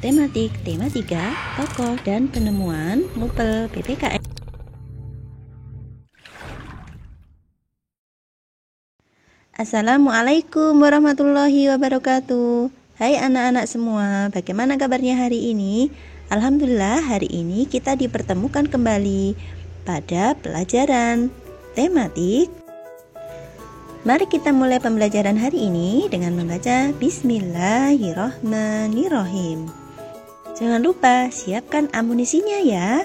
Tematik tema 3, tokoh dan penemuan Mupel PPKN. Assalamualaikum warahmatullahi wabarakatuh. Hai anak-anak semua, bagaimana kabarnya hari ini? Alhamdulillah, hari ini kita dipertemukan kembali pada pelajaran tematik. Mari kita mulai pembelajaran hari ini dengan membaca Bismillahirrohmanirrohim. Jangan lupa siapkan amunisinya ya.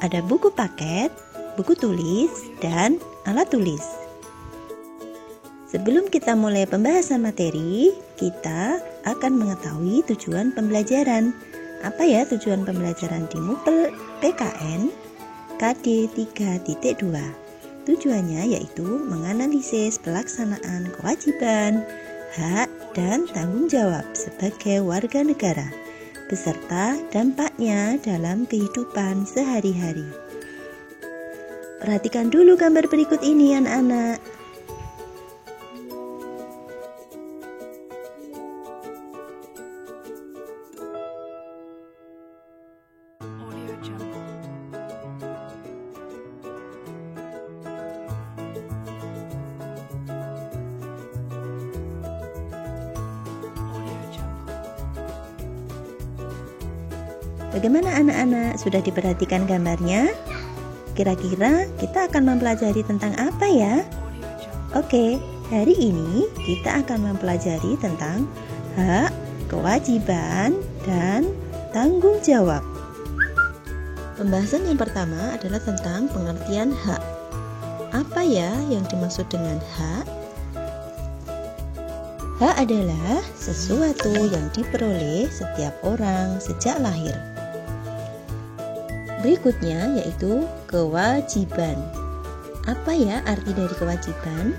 Ada buku paket, buku tulis, dan alat tulis. Sebelum kita mulai pembahasan materi, kita akan mengetahui tujuan pembelajaran. Apa ya tujuan pembelajaran di Mupel PKN KD 3.2? Tujuannya yaitu menganalisis pelaksanaan kewajiban, hak, dan tanggung jawab sebagai warga negara, beserta dampaknya dalam kehidupan sehari-hari. Perhatikan dulu gambar berikut ini anak-anak. Bagaimana anak-anak? Sudah diperhatikan gambarnya? Kira-kira kita akan mempelajari tentang apa ya? Oke, hari ini kita akan mempelajari tentang hak, kewajiban, dan tanggung jawab. Pembahasan yang pertama adalah tentang pengertian hak. Apa ya yang dimaksud dengan hak? Hak adalah sesuatu yang diperoleh setiap orang sejak lahir. Berikutnya yaitu kewajiban. Apa ya arti dari kewajiban?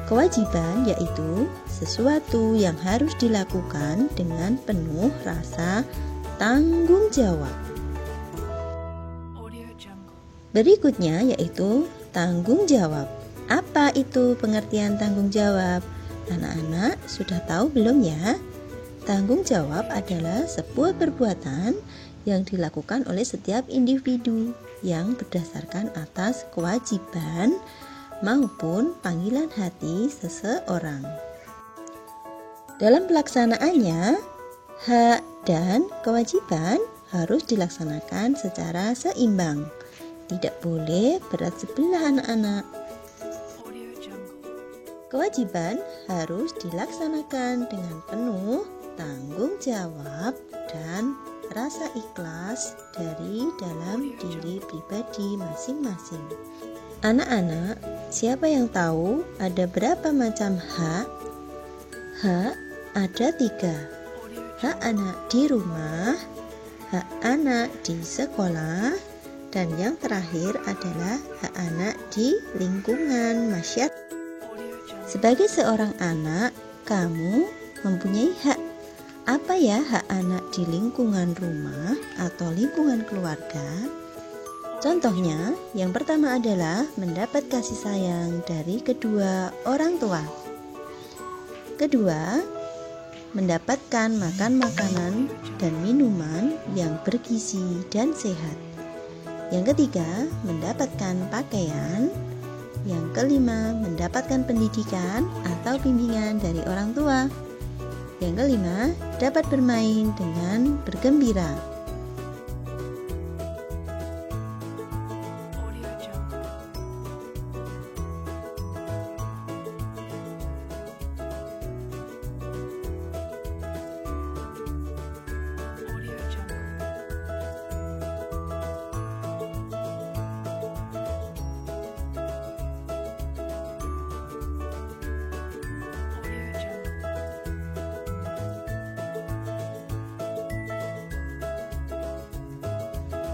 Kewajiban yaitu sesuatu yang harus dilakukan dengan penuh rasa tanggung jawab. Berikutnya yaitu tanggung jawab. Apa itu pengertian tanggung jawab? Anak-anak sudah tahu belum ya? Tanggung jawab adalah sebuah perbuatan yang dilakukan oleh setiap individu yang berdasarkan atas kewajiban maupun panggilan hati seseorang. Dalam pelaksanaannya, hak dan kewajiban harus dilaksanakan secara seimbang. Tidak boleh berat sebelah anak-anak. Kewajiban harus dilaksanakan dengan penuh tanggung jawab dan rasa ikhlas dari dalam diri pribadi masing-masing. Anak-anak, siapa yang tahu ada berapa macam hak? Hak ada 3. Hak anak di rumah, hak anak di sekolah, dan yang terakhir adalah hak anak di lingkungan masyarakat. Sebagai seorang anak, kamu mempunyai hak. Apa ya hak anak di lingkungan rumah atau lingkungan keluarga? Contohnya, yang pertama adalah mendapat kasih sayang dari kedua orang tua. Kedua, mendapatkan makan makanan dan minuman yang bergizi dan sehat. Yang ketiga, mendapatkan pakaian. Yang kelima, mendapatkan pendidikan atau bimbingan dari orang tua. Yang kelima, dapat bermain dengan bergembira.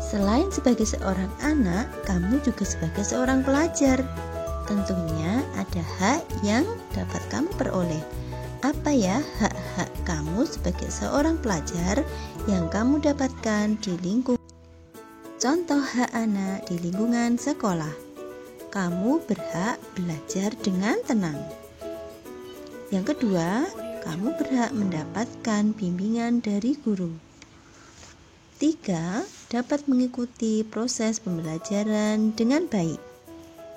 Selain sebagai seorang anak, kamu juga sebagai seorang pelajar. Tentunya ada hak yang dapat kamu peroleh. Apa ya hak-hak kamu sebagai seorang pelajar yang kamu dapatkan di lingkungan? Contoh hak anak di lingkungan sekolah. Kamu berhak belajar dengan tenang. Yang kedua, kamu berhak mendapatkan bimbingan dari guru. 3. Dapat mengikuti proses pembelajaran dengan baik.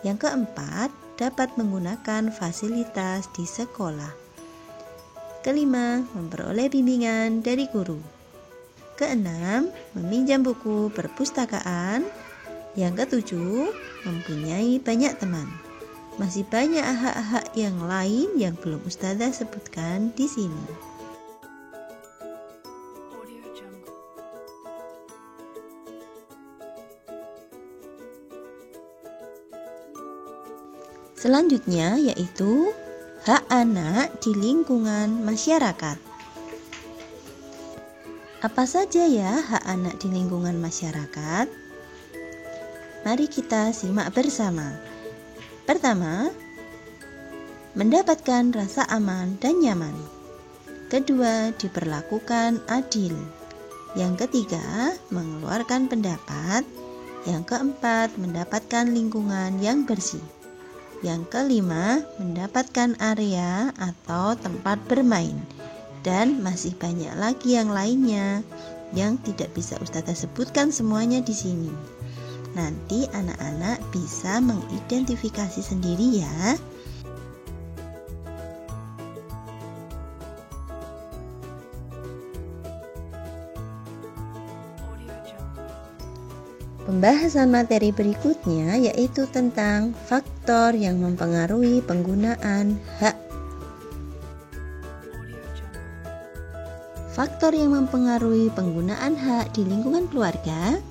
Yang keempat, dapat menggunakan fasilitas di sekolah. Kelima, memperoleh bimbingan dari guru. Keenam, meminjam buku perpustakaan. Yang ketujuh, mempunyai banyak teman. Masih banyak hak-hak yang lain yang belum Ustazah sebutkan di sini. Selanjutnya yaitu hak anak di lingkungan masyarakat. Apa saja ya hak anak di lingkungan masyarakat? Mari kita simak bersama. Pertama, mendapatkan rasa aman dan nyaman. Kedua, diperlakukan adil. Yang ketiga, mengeluarkan pendapat. Yang keempat, mendapatkan lingkungan yang bersih. Yang kelima, mendapatkan area atau tempat bermain. Dan masih banyak lagi yang lainnya yang tidak bisa Ustazah sebutkan semuanya di sini. Nanti anak-anak bisa mengidentifikasi sendiri ya. Pembahasan materi berikutnya yaitu tentang faktor yang mempengaruhi penggunaan hak. Faktor yang mempengaruhi penggunaan hak di lingkungan keluarga.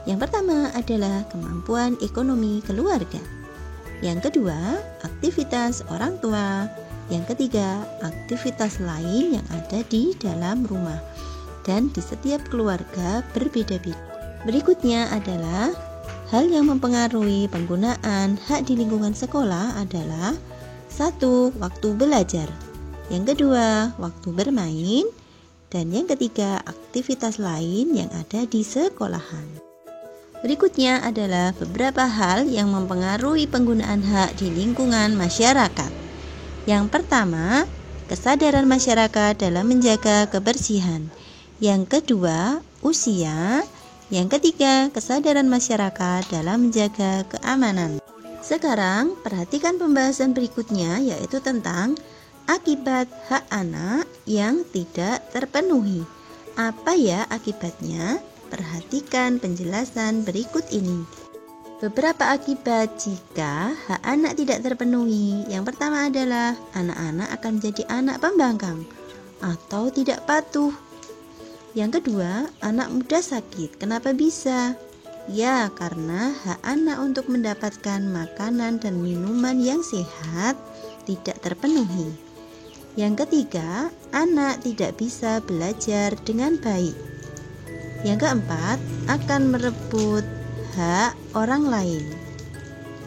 Yang pertama adalah kemampuan ekonomi keluarga. Yang kedua, aktivitas orang tua. Yang ketiga, aktivitas lain yang ada di dalam rumah. Dan di setiap keluarga berbeda-beda. Berikutnya adalah hal yang mempengaruhi penggunaan hak di lingkungan sekolah adalah 1. Waktu belajar. Yang kedua, waktu bermain. Dan yang ketiga, aktivitas lain yang ada di sekolahan. Berikutnya adalah beberapa hal yang mempengaruhi penggunaan hak di lingkungan masyarakat. Yang pertama, kesadaran masyarakat dalam menjaga kebersihan. Yang kedua, usia. Yang ketiga, kesadaran masyarakat dalam menjaga keamanan. Sekarang, perhatikan pembahasan berikutnya yaitu tentang akibat hak anak yang tidak terpenuhi. Apa ya akibatnya? Perhatikan penjelasan berikut ini. Beberapa akibat jika hak anak tidak terpenuhi. Yang pertama adalah anak-anak akan menjadi anak pembangkang atau tidak patuh. Yang kedua, anak mudah sakit. Kenapa bisa? Ya, karena hak anak untuk mendapatkan makanan dan minuman yang sehat tidak terpenuhi. Yang ketiga, anak tidak bisa belajar dengan baik. Yang keempat, akan merebut hak orang lain.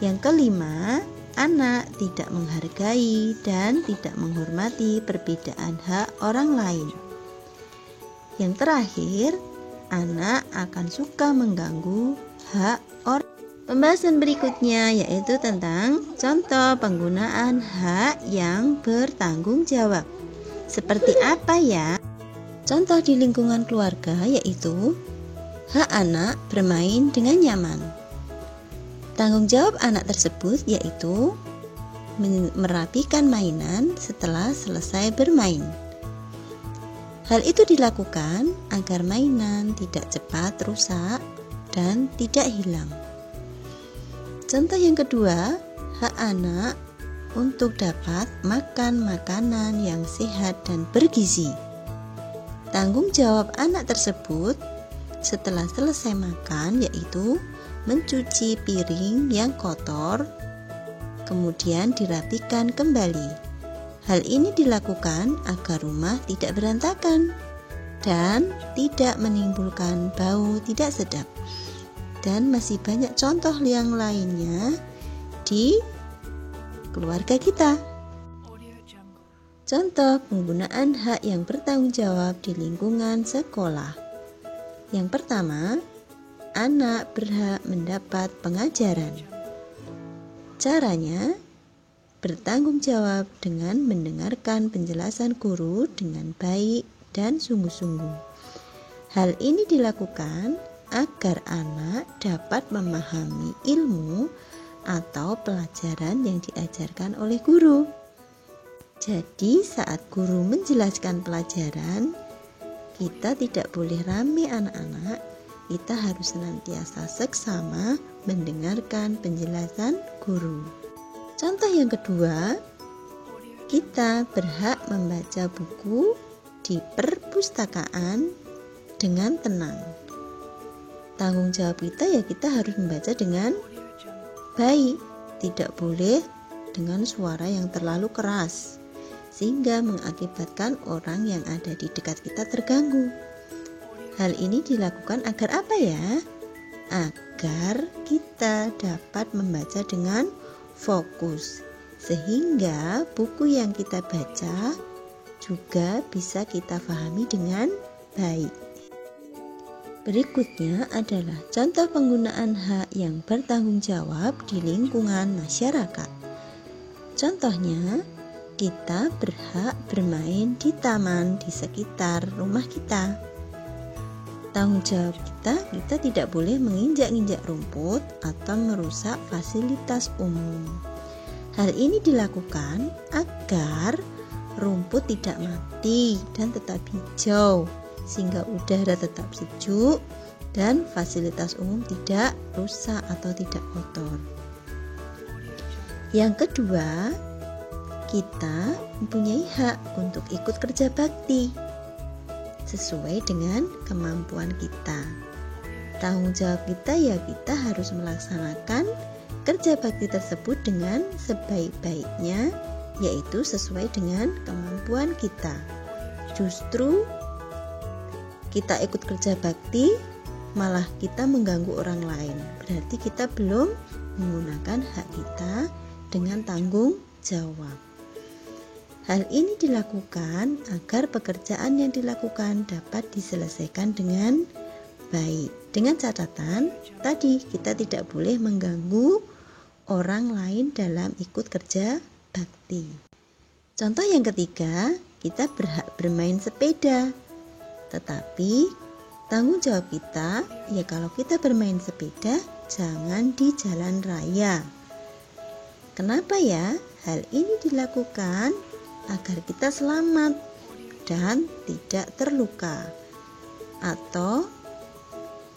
Yang kelima, anak tidak menghargai dan tidak menghormati perbedaan hak orang lain. Yang terakhir, anak akan suka mengganggu hak orang. Pembahasan berikutnya yaitu tentang contoh penggunaan hak yang bertanggung jawab. Seperti apa ya? Contoh di lingkungan keluarga yaitu hak anak bermain dengan nyaman. Tanggung jawab anak tersebut yaitu merapikan mainan setelah selesai bermain. Hal itu dilakukan agar mainan tidak cepat rusak dan tidak hilang. Contoh yang kedua, hak anak untuk dapat makan makanan yang sehat dan bergizi. Tanggung jawab anak tersebut setelah selesai makan yaitu mencuci piring yang kotor, kemudian dirapikan kembali. Hal ini dilakukan agar rumah tidak berantakan dan tidak menimbulkan bau tidak sedap. Dan masih banyak contoh yang lainnya di keluarga kita. Contoh penggunaan hak yang bertanggung jawab di lingkungan sekolah. Yang pertama, anak berhak mendapat pengajaran. Caranya, bertanggung jawab dengan mendengarkan penjelasan guru dengan baik dan sungguh-sungguh. Hal ini dilakukan agar anak dapat memahami ilmu atau pelajaran yang diajarkan oleh guru. Jadi saat guru menjelaskan pelajaran, kita tidak boleh rame anak-anak, kita harus senantiasa seksama mendengarkan penjelasan guru. Contoh yang kedua, kita berhak membaca buku di perpustakaan dengan tenang. Tanggung jawab kita ya kita harus membaca dengan baik, tidak boleh dengan suara yang terlalu keras sehingga mengakibatkan orang yang ada di dekat kita terganggu. Hal ini dilakukan agar apa ya? Agar kita dapat membaca dengan fokus, sehingga buku yang kita baca juga bisa kita pahami dengan baik. Berikutnya adalah contoh penggunaan hak yang bertanggung jawab di lingkungan masyarakat. Contohnya, kita berhak bermain di taman di sekitar rumah kita. Tanggung jawab kita tidak boleh menginjak-injak rumput atau merusak fasilitas umum. Hal ini dilakukan agar rumput tidak mati dan tetap hijau, sehingga udara tetap sejuk dan fasilitas umum tidak rusak atau tidak kotor. Yang kedua, kita mempunyai hak untuk ikut kerja bakti sesuai dengan kemampuan kita. Tanggung jawab kita ya kita harus melaksanakan kerja bakti tersebut dengan sebaik-baiknya, yaitu sesuai dengan kemampuan kita. Justru kita ikut kerja bakti malah kita mengganggu orang lain, berarti kita belum menggunakan hak kita dengan tanggung jawab. Hal ini dilakukan agar pekerjaan yang dilakukan dapat diselesaikan dengan baik. Dengan catatan, tadi kita tidak boleh mengganggu orang lain dalam ikut kerja bakti. Contoh yang ketiga, kita berhak bermain sepeda. Tetapi tanggung jawab kita, ya kalau kita bermain sepeda, jangan di jalan raya. Kenapa ya? Hal ini dilakukan agar kita selamat dan tidak terluka. Atau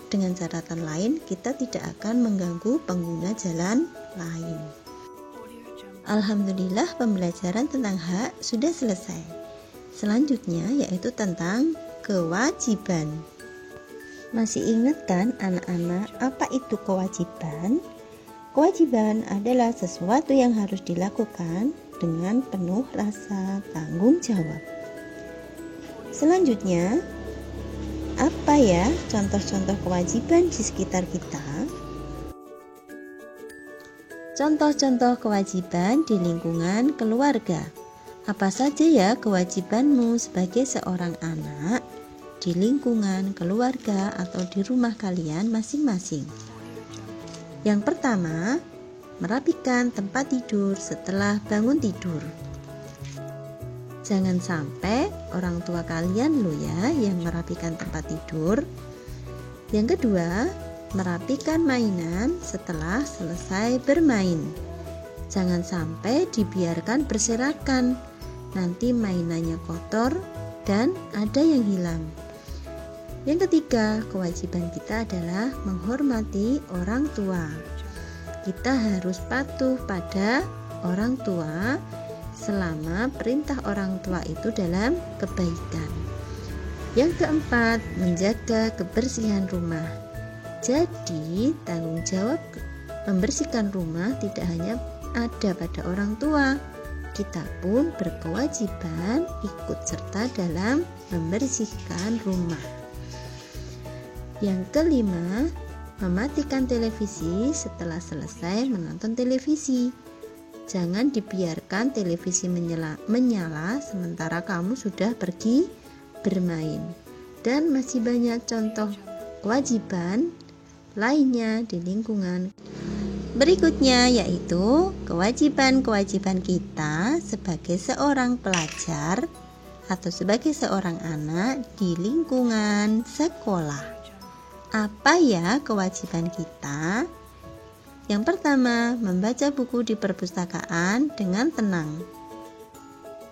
dengan catatan lain, kita tidak akan mengganggu pengguna jalan lain. Alhamdulillah, pembelajaran tentang hak sudah selesai. Selanjutnya yaitu tentang kewajiban. Masih ingat kan anak-anak apa itu kewajiban? Kewajiban adalah sesuatu yang harus dilakukan dengan penuh rasa tanggung jawab. Selanjutnya, apa ya contoh-contoh kewajiban di sekitar kita? Contoh-contoh kewajiban di lingkungan keluarga. Apa saja ya kewajibanmu sebagai seorang anak di lingkungan keluarga atau di rumah kalian masing-masing? Yang pertama, merapikan tempat tidur setelah bangun tidur. Jangan sampai orang tua kalian loh ya yang merapikan tempat tidur. Yang kedua, merapikan mainan setelah selesai bermain. Jangan sampai dibiarkan berserakan, nanti mainannya kotor dan ada yang hilang. Yang ketiga, kewajiban kita adalah menghormati orang tua. Kita harus patuh pada orang tua selama perintah orang tua itu dalam kebaikan. Yang keempat, menjaga kebersihan rumah. Jadi, tanggung jawab membersihkan rumah tidak hanya ada pada orang tua. Kita pun berkewajiban ikut serta dalam membersihkan rumah. Yang kelima, mematikan televisi setelah selesai menonton televisi. Jangan dibiarkan televisi menyala sementara kamu sudah pergi bermain. Dan masih banyak contoh kewajiban lainnya di lingkungan. Berikutnya yaitu kewajiban-kewajiban kita sebagai seorang pelajar atau sebagai seorang anak di lingkungan sekolah. Apa ya kewajiban kita? Yang pertama, membaca buku di perpustakaan dengan tenang.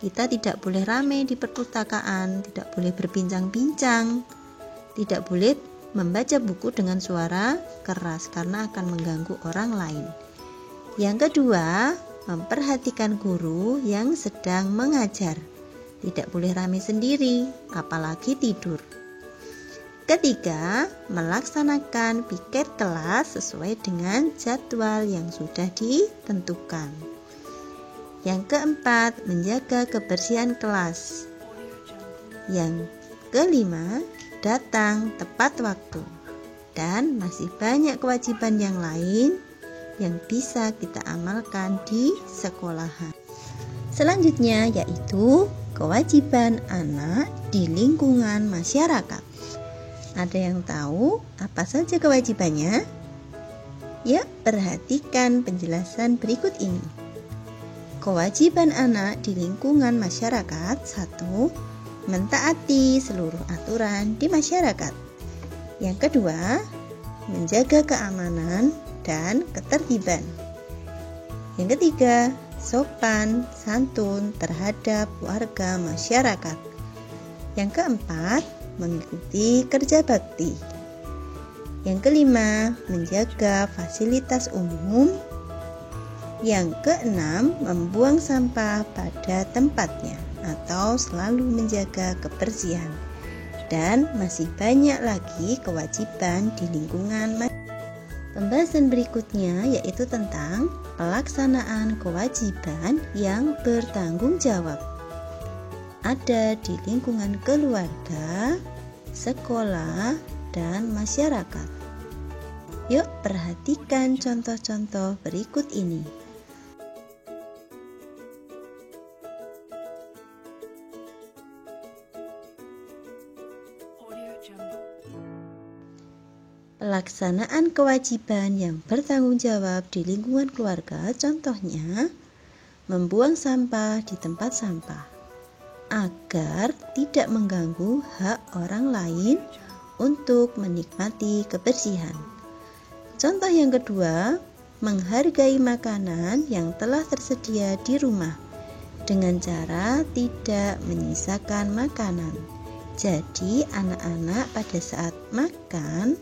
Kita tidak boleh ramai di perpustakaan, tidak boleh berbincang-bincang, tidak boleh membaca buku dengan suara keras karena akan mengganggu orang lain. Yang kedua, memperhatikan guru yang sedang mengajar. Tidak boleh ramai sendiri, apalagi tidur. Ketiga, melaksanakan piket kelas sesuai dengan jadwal yang sudah ditentukan. Yang keempat, menjaga kebersihan kelas. Yang kelima, datang tepat waktu. Dan masih banyak kewajiban yang lain yang bisa kita amalkan di sekolahan. Selanjutnya yaitu kewajiban anak di lingkungan masyarakat. Ada yang tahu apa saja kewajibannya? Ya, perhatikan penjelasan berikut ini. Kewajiban anak di lingkungan masyarakat. 1. Mentaati seluruh aturan di masyarakat. Yang kedua, menjaga keamanan dan ketertiban. Yang ketiga, sopan santun terhadap warga masyarakat. Yang keempat, mengikuti kerja bakti. Yang kelima, menjaga fasilitas umum. Yang keenam, membuang sampah pada tempatnya atau selalu menjaga kebersihan. Dan masih banyak lagi kewajiban di lingkungan. Pembahasan berikutnya yaitu tentang pelaksanaan kewajiban yang bertanggung jawab. Ada di lingkungan keluarga, sekolah, dan masyarakat. Yuk perhatikan contoh-contoh berikut ini. Pelaksanaan kewajiban yang bertanggung jawab di lingkungan keluarga, contohnya membuang sampah di tempat sampah agar tidak mengganggu hak orang lain untuk menikmati kebersihan. Contoh yang kedua, menghargai makanan yang telah tersedia di rumah dengan cara tidak menyisakan makanan. Jadi anak-anak pada saat makan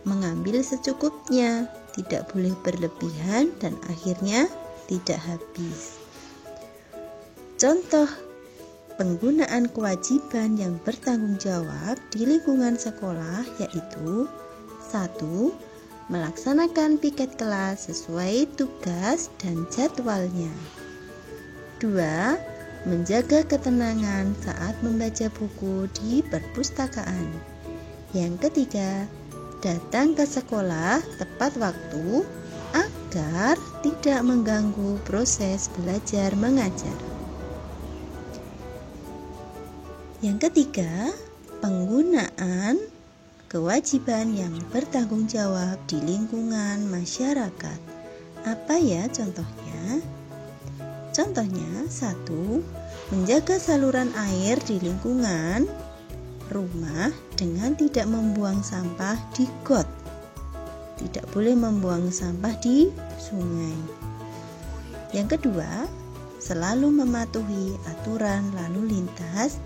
mengambil secukupnya, tidak boleh berlebihan dan akhirnya tidak habis. Contoh penggunaan kewajiban yang bertanggung jawab di lingkungan sekolah yaitu 1. Melaksanakan piket kelas sesuai tugas dan jadwalnya. 2. Menjaga ketenangan saat membaca buku di perpustakaan. Yang ketiga, datang ke sekolah tepat waktu agar tidak mengganggu proses belajar mengajar. Yang ketiga, penggunaan kewajiban yang bertanggung jawab di lingkungan masyarakat. Apa ya contohnya? Contohnya 1. Menjaga saluran air di lingkungan rumah dengan tidak membuang sampah di got. Tidak boleh membuang sampah di sungai. Yang kedua, selalu mematuhi aturan lalu lintas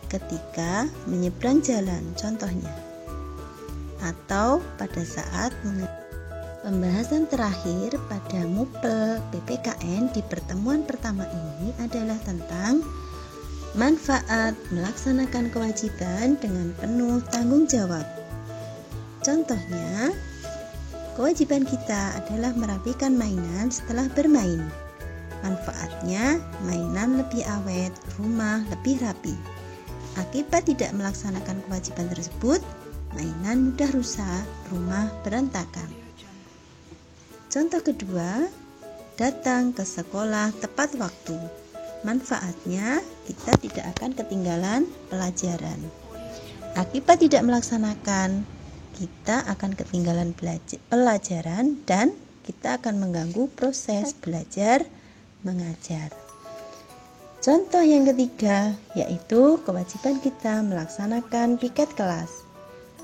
ketika menyeberang jalan, contohnya. Atau pada saat pembahasan terakhir pada MUPEL PPKN di pertemuan pertama ini adalah tentang manfaat melaksanakan kewajiban dengan penuh tanggung jawab. Contohnya, kewajiban kita adalah merapikan mainan setelah bermain. Manfaatnya, mainan lebih awet, rumah lebih rapi. Akibat tidak melaksanakan kewajiban tersebut, mainan mudah rusak, rumah berantakan. Contoh kedua, datang ke sekolah tepat waktu. Manfaatnya, kita tidak akan ketinggalan pelajaran. Akibat tidak melaksanakan, kita akan ketinggalan pelajaran dan kita akan mengganggu proses belajar mengajar. Contoh yang ketiga yaitu kewajiban kita melaksanakan piket kelas.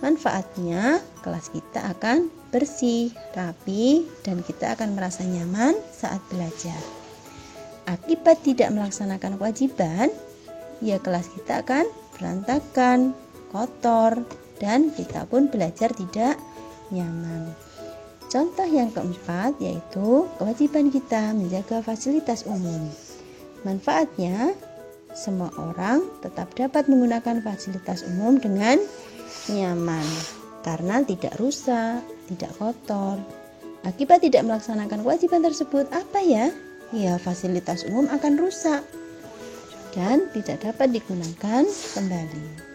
Manfaatnya, kelas kita akan bersih, rapi, dan kita akan merasa nyaman saat belajar. Akibat tidak melaksanakan kewajiban, ya kelas kita akan berantakan, kotor, dan kita pun belajar tidak nyaman. Contoh yang keempat yaitu kewajiban kita menjaga fasilitas umum. Manfaatnya, semua orang tetap dapat menggunakan fasilitas umum dengan nyaman karena tidak rusak, tidak kotor. Akibat tidak melaksanakan kewajiban tersebut, apa ya? Ya, fasilitas umum akan rusak dan tidak dapat digunakan kembali.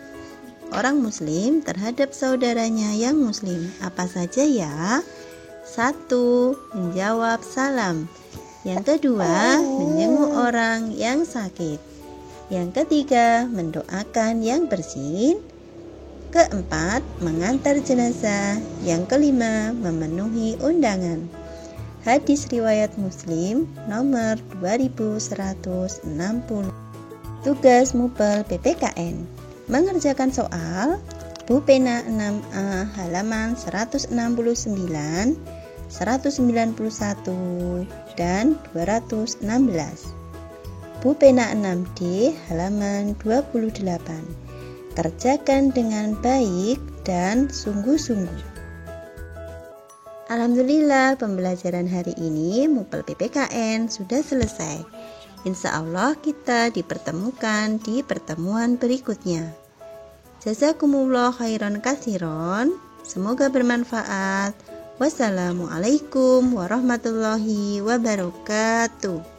Orang muslim terhadap saudaranya yang muslim apa saja ya? 1. Menjawab salam. Yang kedua, menjenguk orang yang sakit. Yang ketiga, mendoakan yang bersin. Keempat, mengantar jenazah. Yang kelima, memenuhi undangan. Hadis riwayat Muslim nomor 2160. Tugas Mupel PPKN. Mengerjakan soal Bu Pena 6A halaman 169, 191 dan 216. Bu Pena 6D halaman 28. Kerjakan dengan baik dan sungguh-sungguh. Alhamdulillah, pembelajaran hari ini Mupel PPKN sudah selesai. Insya Allah kita dipertemukan di pertemuan berikutnya. Jazakumullah khairan katsiron. Semoga bermanfaat. Wassalamualaikum warahmatullahi wabarakatuh.